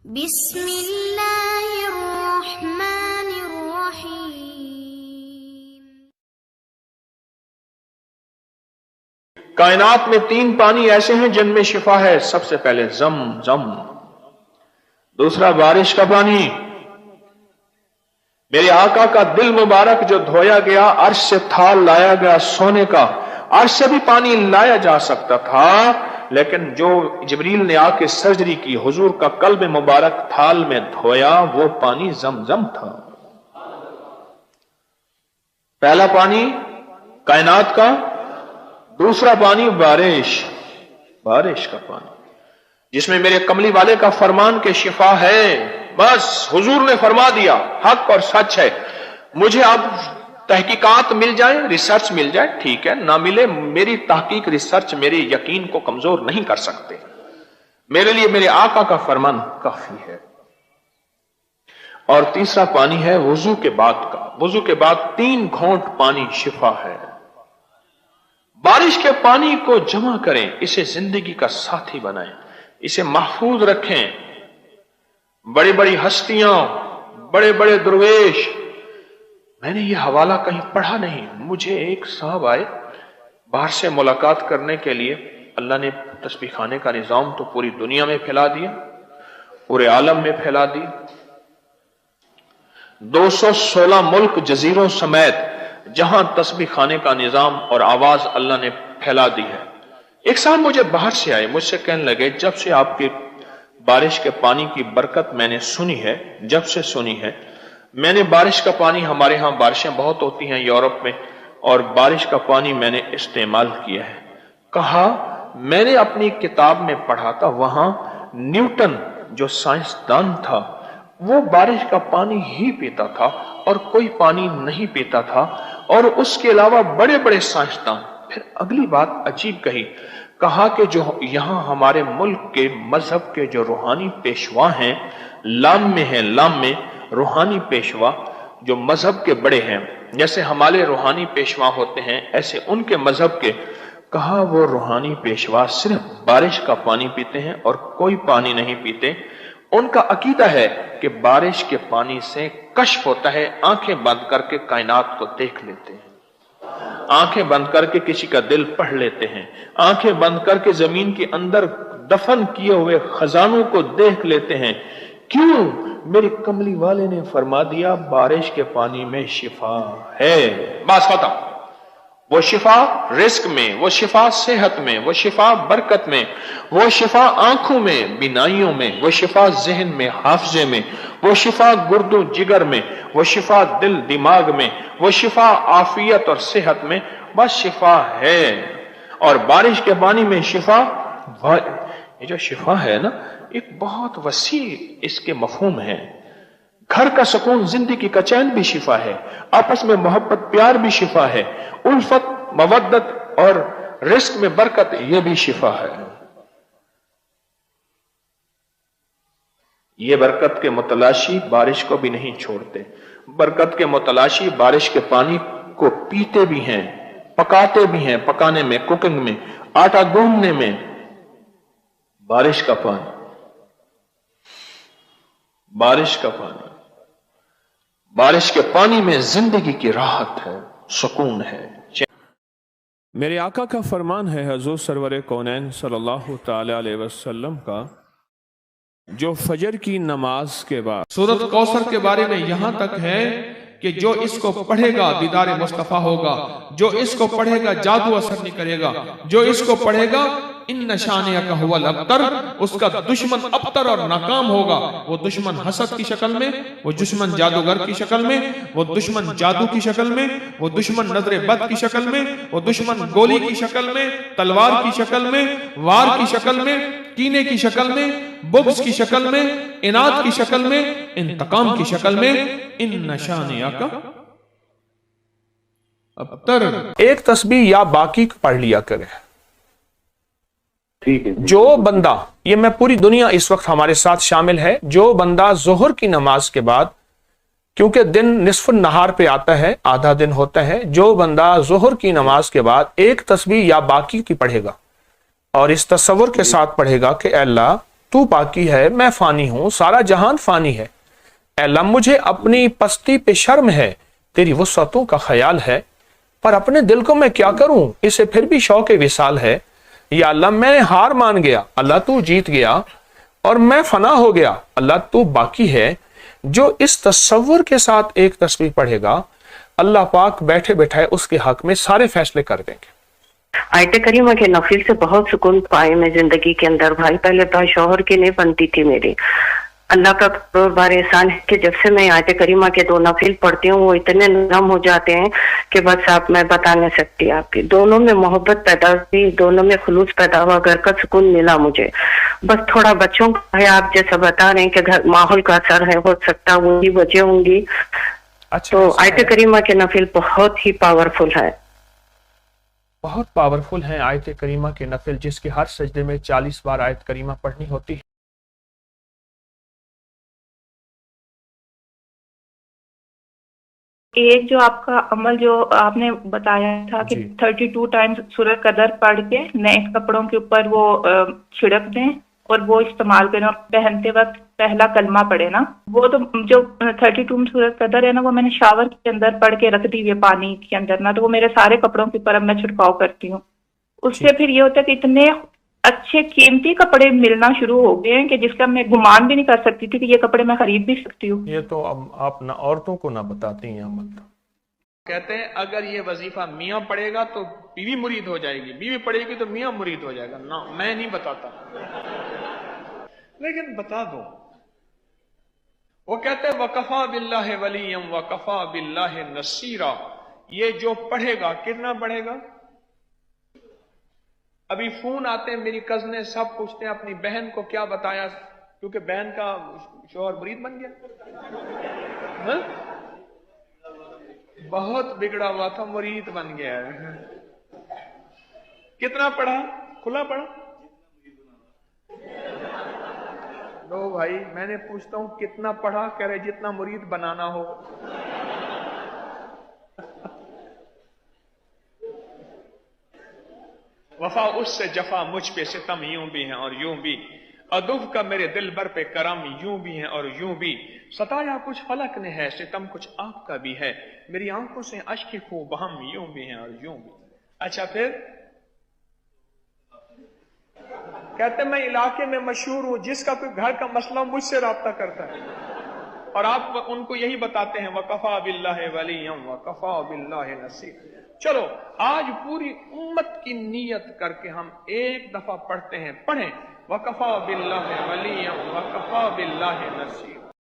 بسم اللہ الرحمن الرحیم۔ کائنات میں 3 پانی ایسے ہیں جن میں شفا ہے۔ سب سے پہلے زمزم، دوسرا بارش کا پانی، میرے آقا کا دل مبارک جو دھویا گیا، عرش سے تھال لایا گیا سونے کا، عرش سے بھی پانی لایا جا سکتا تھا، لیکن جو جبریل نے آ کے سرجری کی، حضور کا قلب مبارک تھال میں دھویا، وہ پانی زمزم تھا۔ پہلا پانی کائنات کا، دوسرا پانی بارش کا پانی، جس میں میرے کملی والے کا فرمان کہ شفا ہے۔ بس حضور نے فرما دیا، حق اور سچ ہے۔ مجھے اب تحقیقات مل جائیں، ریسرچ مل جائے، ٹھیک ہے، نہ ملے، میری تحقیق ریسرچ میرے یقین کو کمزور نہیں کر سکتے۔ میرے لیے میرے آقا کا فرمان کافی ہے۔ اور تیسرا پانی ہے وضو کے بعد کا۔ وضو کے بعد 3 گھونٹ پانی شفا ہے۔ بارش کے پانی کو جمع کریں، اسے زندگی کا ساتھی بنائیں، اسے محفوظ رکھیں۔ بڑی بڑی ہستیاں، بڑے بڑے درویش، میں نے یہ حوالہ کہیں پڑھا نہیں، مجھے ایک صاحب آئے باہر سے ملاقات کرنے کے لیے۔ اللہ نے تسبیح خانے کا نظام تو پوری دنیا میں پھیلا دیا، پورے عالم میں پھیلا دیا، 216 ملک جزیروں سمیت جہاں تسبیح خانے کا نظام اور آواز اللہ نے پھیلا دی ہے۔ ایک صاحب مجھے باہر سے آئے، مجھ سے کہنے لگے جب سے آپ کی بارش کے پانی کی برکت میں نے سنی ہے، جب سے سنی ہے، میں نے بارش کا پانی، ہمارے ہاں بارشیں بہت ہوتی ہیں یورپ میں، اور بارش کا پانی میں نے استعمال کیا ہے۔ کہا میں نے اپنی کتاب میں پڑھا تھا، وہاں نیوٹن جو سائنسدان تھا وہ بارش کا پانی ہی پیتا تھا اور کوئی پانی نہیں پیتا تھا، اور اس کے علاوہ بڑے بڑے سائنسدان۔ پھر اگلی بات عجیب کہی، کہا کہ جو یہاں ہمارے ملک کے مذہب کے جو روحانی پیشوا ہیں، لام میں روحانی پیشوا جو مذہب کے بڑے ہیں، جیسے ہمارے روحانی پیشوا ہوتے ہیں ایسے ان کے مذہب کے، کہا وہ روحانی پیشوا صرف بارش کا پانی پیتے ہیں اور کوئی پانی نہیں پیتے۔ ان کا عقیدہ ہے کہ بارش کے پانی سے کشف ہوتا ہے، آنکھیں بند کر کے کائنات کو دیکھ لیتے ہیں، آنکھیں بند کر کے کسی کا دل پڑھ لیتے ہیں، آنکھیں بند کر کے زمین کے اندر دفن کیے ہوئے خزانوں کو دیکھ لیتے ہیں۔ کیوں؟ میرے کملی والے نے فرما دیا بارش کے پانی میں شفا ہے۔ بس ختم۔ وہ شفا رزق میں، وہ شفا صحت میں، وہ شفا برکت میں، وہ شفا آنکھوں میں، بینائیوں میں، وہ شفا ذہن میں، حافظے میں، وہ شفا گردوں جگر میں، وہ شفا دل دماغ میں، وہ شفا عافیت اور صحت میں، بس شفا ہے۔ اور بارش کے پانی میں شفا، یہ جو شفا ہے نا، ایک بہت وسیع اس کے مفہوم ہے۔ گھر کا سکون، زندگی کا چین بھی شفا ہے، آپس میں محبت پیار بھی شفا ہے، الفت مودت اور رزق میں برکت یہ بھی شفا ہے۔ یہ برکت کے متلاشی بارش کو بھی نہیں چھوڑتے، برکت کے متلاشی بارش کے پانی کو پیتے بھی ہیں، پکاتے بھی ہیں، پکانے میں، کوکنگ میں، آٹا گوندنے میں۔ بارش کا پانی، بارش کا پانی، بارش کے پانی میں زندگی کی راحت ہے، سکون ہے۔ میرے آقا کا فرمان ہے حضور سرور کونین صلی اللہ تعالی علیہ وسلم کا، جو فجر کی نماز کے بعد سورۃ کوثر کے بارے میں یہاں تک ہے کہ جو اس کو پڑھے گا دیدار مصطفیٰ ہوگا، جو اس کو پڑھے گا جادو اثر نہیں کرے گا، جو اس کو پڑھے گا ان شانئک ھو الابتر، اس کا دشمن ابتر اور ناکام ہوگا۔ وہ دشمن حسد کی شکل میں، وہ دشمن جادوگر کی شکل میں، وہ دشمن جادو کی شکل میں، وہ دشمن نظر بد کی شکل میں، وہ دشمن گولی کی شکل میں، تلوار کی شکل میں، وار کی شکل میں، کینے کی شکل میں، بغض کی شکل میں، اناد کی شکل میں، انتقام کی شکل میں، ان شانئک ابتر۔ ایک تسبیح یا باقی پڑھ لیا کرے۔ جو بندہ، یہ میں پوری دنیا اس وقت ہمارے ساتھ شامل ہے، جو بندہ ظہر کی نماز کے بعد، کیونکہ دن نصف النہار پہ آتا ہے، آدھا دن ہوتا ہے، جو بندہ ظہر کی نماز کے بعد ایک تسبیح یا باقی کی پڑھے گا اور اس تصور کے ساتھ پڑھے گا کہ اے اللہ تو باقی ہے، میں فانی ہوں، سارا جہان فانی ہے۔ اے اللہ مجھے اپنی پستی پہ شرم ہے، تیری وسعتوں کا خیال ہے، پر اپنے دل کو میں کیا کروں، اسے پھر بھی شوق وصال ہے۔ یا اللہ میں نے ہار مان گیا، اللہ تو جیت گیا، اور میں فنا ہو گیا، اللہ تو باقی ہے۔ جو اس تصور کے ساتھ ایک تسبیح پڑھے گا، اللہ پاک بیٹھے بیٹھائے اس کے حق میں سارے فیصلے کر دیں گے۔ آیت کریمہ کے نفل سے بہت سکون پائے میں زندگی کے اندر بھائی۔ پہلے تو شوہر کی نہیں بنتی تھی میری۔ اللہ کا کروڑ بار احسان ہے کہ جب سے میں آیت کریمہ کے 2 نفل پڑھتی ہوں وہ اتنے نرم ہو جاتے ہیں کہ بس آپ میں بتا نہیں سکتی آپ کی۔ دونوں میں محبت پیدا ہوئی، دونوں میں خلوص پیدا ہوا، گھر کا سکون ملا مجھے۔ بس تھوڑا بچوں کا ہے، آپ جیسا بتا رہے ہیں کہ گھر ماحول کا اثر ہے، ہو سکتا وہی وجہ ہوں گی۔ تو آیت کریمہ کے نفل بہت ہی پاورفل ہے، بہت پاورفل ہیں آیت کریمہ کے نفل، جس کے ہر سجدے میں 40 بار آیت کریمہ پڑھنی ہوتی ہے۔ ایک جو آپ کا عمل جو آپ نے بتایا تھا کہ 32 ٹائمز سورہ قدر پڑھ کے نئے کپڑوں کے اوپر وہ چھڑک دیں اور وہ استعمال کریں، پہنتے وقت پہلا کلمہ پڑھے نا، وہ تو جو 32 سورہ قدر ہے نا وہ میں نے شاور کے اندر پڑھ کے رکھ دی ہوئی پانی کے اندر نا، تو وہ میرے سارے کپڑوں کے اوپر اب میں چھڑکاؤ کرتی ہوں۔ اس سے پھر یہ ہوتا ہے کہ اتنے اچھے قیمتی کپڑے ملنا شروع ہو گئے ہیں کہ جس کا میں گمان بھی نہیں کر سکتی تھی کہ یہ کپڑے میں خرید بھی سکتی ہوں۔ یہ تو اب آپ نہ عورتوں کو نہ بتاتی ہیں عمل۔ کہتے ہیں اگر یہ وظیفہ میاں پڑھے گا تو بیوی مرید ہو جائے گی، بیوی پڑھے گی تو میاں مرید ہو جائے گا۔ نہ میں نہیں بتاتا، لیکن بتا دو۔ وہ کہتے ہیں وَكَفَى بِاللَّهِ وَلِيًّا وَكَفَى بِاللَّهِ نَصِيرًا، یہ جو پڑھے گا کتنا پڑھے گا؟ ابھی فون آتے ہیں، میری کزنیں سب پوچھتے ہیں اپنی بہن کو کیا بتایا، کیونکہ بہن کا شوہر مرید بن گیا، بہت بگڑا ہوا تھا، مرید بن گیا ہے۔ کتنا پڑھا؟ کھلا پڑھا؟ لو بھائی میں نے پوچھتا ہوں کتنا پڑھا، کہہ رہے جتنا مرید بنانا ہو۔ وفا اس سے جفا مجھ پہ ستم یوں بھی ہیں اور یوں بھی، ادف کا میرے دل بر پہ کرم یوں بھی ہیں اور یوں بھی، ستایا کچھ فلک نے ہے ستم کچھ آپ کا بھی ہے، میری آنکھوں سے اشک خوب ہم یوں بھی ہیں اور یوں بھی۔ اچھا پھر کہتے میں علاقے میں مشہور ہوں، جس کا کوئی گھر کا مسئلہ مجھ سے رابطہ کرتا ہے، اور آپ ان کو یہی بتاتے ہیں وَكَفَى بِاللَّهِ وَلِيًّا وَكَفَى بِاللَّهِ نَصِيرًا۔ چلو آج پوری امت کی نیت کر کے ہم ایک دفعہ پڑھتے ہیں، پڑھیں وَكَفَى بِاللَّهِ وَلِيًّا وَكَفَى بِاللَّهِ نَصِيرًا۔